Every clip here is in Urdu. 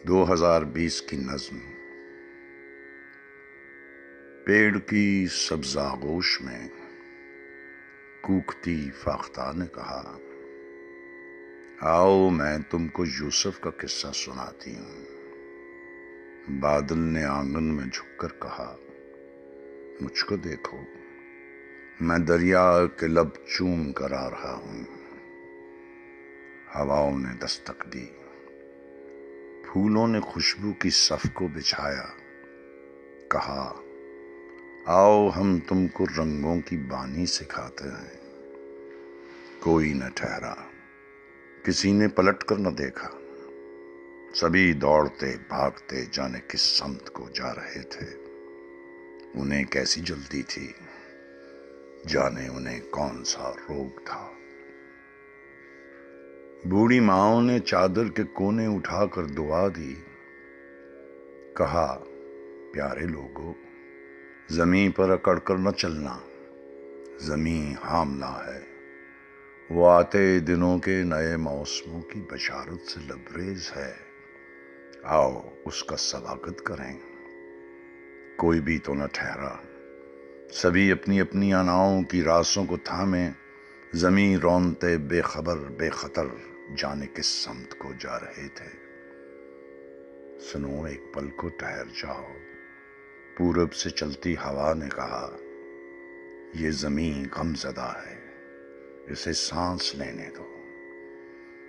2020 کی نظم۔ پیڑ کی سبز آغوش میں کوکتی فاختہ نے کہا، آؤ میں تم کو یوسف کا قصہ سناتی ہوں۔ بادل نے آنگن میں جھک کر کہا، مجھ کو دیکھو، میں دریا کے لب چوم کر آ رہا ہوں۔ ہواؤں نے دستک دی، پھولوں نے خوشبو کی صف کو بچھایا، کہا، آؤ ہم تم کو رنگوں کی بانی سکھاتے ہیں۔ کوئی نہ ٹھہرا، کسی نے پلٹ کر نہ دیکھا، سبھی دوڑتے بھاگتے جانے کس سمت کو جا رہے تھے۔ انہیں کیسی جلدی تھی، جانے انہیں کون سا روگ تھا۔ بوڑھی ماؤں نے چادر کے کونے اٹھا کر دعا دی، کہا، پیارے لوگو، زمین پر اکڑ کر نہ چلنا، زمین حاملہ ہے، وہ آتے دنوں کے نئے موسموں کی بشارت سے لبریز ہے، آؤ اس کا سواگت کریں۔ کوئی بھی تو نہ ٹھہرا، سبھی اپنی اپنی اناؤں کی راسوں کو تھامے زمین رونتے بے خبر بے خطر جانے کس سمت کو جا رہے تھے۔ سنو ایک پل کو ٹھہر جاؤ، پورب سے چلتی ہوا نے کہا، یہ زمین غم زدہ ہے، اسے سانس لینے دو۔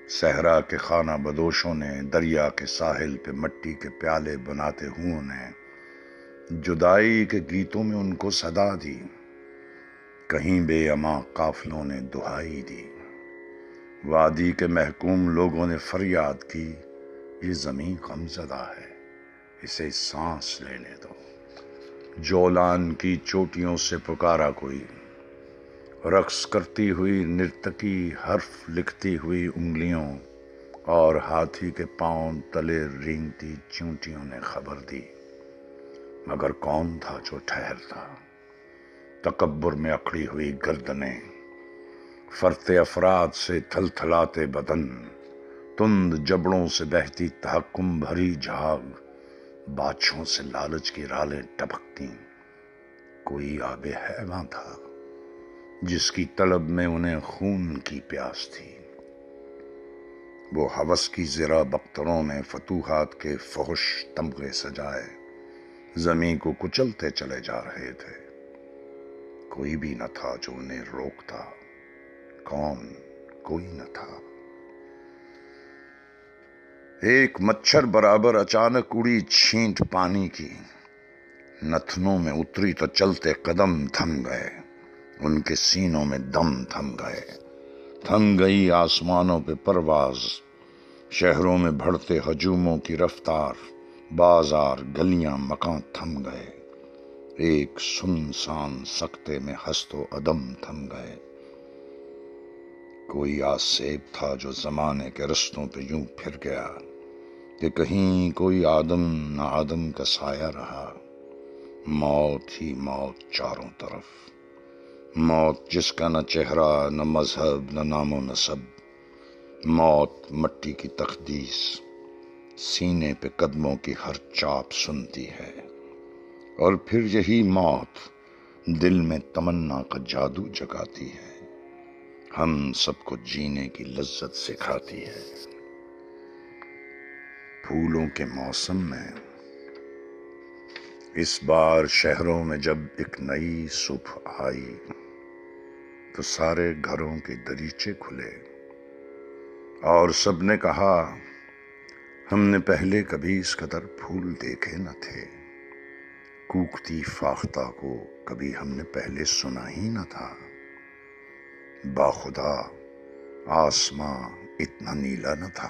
صحرا کے خانہ بدوشوں نے دریا کے ساحل پہ مٹی کے پیالے بناتے ہوں نے جدائی کے گیتوں میں ان کو صدا دی۔ کہیں بے اما قافلوں نے دہائی دی، وادی کے محکوم لوگوں نے فریاد کی، یہ زمین غم زدہ ہے، اسے سانس لینے دو۔ جولان کی چوٹیوں سے پکارا کوئی، رقص کرتی ہوئی نرتکی حرف لکھتی ہوئی انگلیوں اور ہاتھی کے پاؤں تلے رینگتی چونٹیوں نے خبر دی، مگر کون تھا جو ٹھہرتا؟ تکبر میں اکڑی ہوئی گردنیں، فرتے افراد سے تھل تھلاتے بدن، تند جبڑوں سے بہتی تحکم بھری جھاگ، بادشاہوں سے لالچ کی رالیں ٹپکتی۔ کوئی آب حیواں تھا جس کی طلب میں انہیں خون کی پیاس تھی۔ وہ ہوس کی زرہ بختروں نے فتوحات کے فحش تمغے سجائے زمین کو کچلتے چلے جا رہے تھے۔ کوئی بھی نہ تھا جو انہیں روکتا، کون؟ کوئی نہ تھا۔ ایک مچھر برابر اچانک اڑی چھینٹ پانی کی، نتنوں میں اتری تو چلتے قدم تھم گئے، ان کے سینوں میں دم تھم گئے، تھم گئی آسمانوں پہ پرواز، شہروں میں بڑھتے ہجوموں کی رفتار، بازار گلیاں مکان تھم گئے، ایک سنسان سکتے میں ہست و عدم تھم گئے۔ کوئی آسیب تھا جو زمانے کے رستوں پہ یوں پھر گیا کہ کہیں کوئی آدم نہ آدم کا سایہ رہا۔ موت ہی موت چاروں طرف، موت جس کا نہ چہرہ نہ مذہب نہ نام و نسب، موت مٹی کی تقدیس، سینے پہ قدموں کی ہر چاپ سنتی ہے، اور پھر یہی موت دل میں تمنا کا جادو جگاتی ہے، ہم سب کو جینے کی لذت سکھاتی ہے۔ پھولوں کے موسم میں اس بار شہروں میں جب ایک نئی صبح آئی تو سارے گھروں کے دریچے کھلے اور سب نے کہا، ہم نے پہلے کبھی اس قدر پھول دیکھے نہ تھے، کوکتی فاختہ کو کبھی ہم نے پہلے سنا ہی نہ تھا، باخدا آسماں اتنا نیلا نہ تھا۔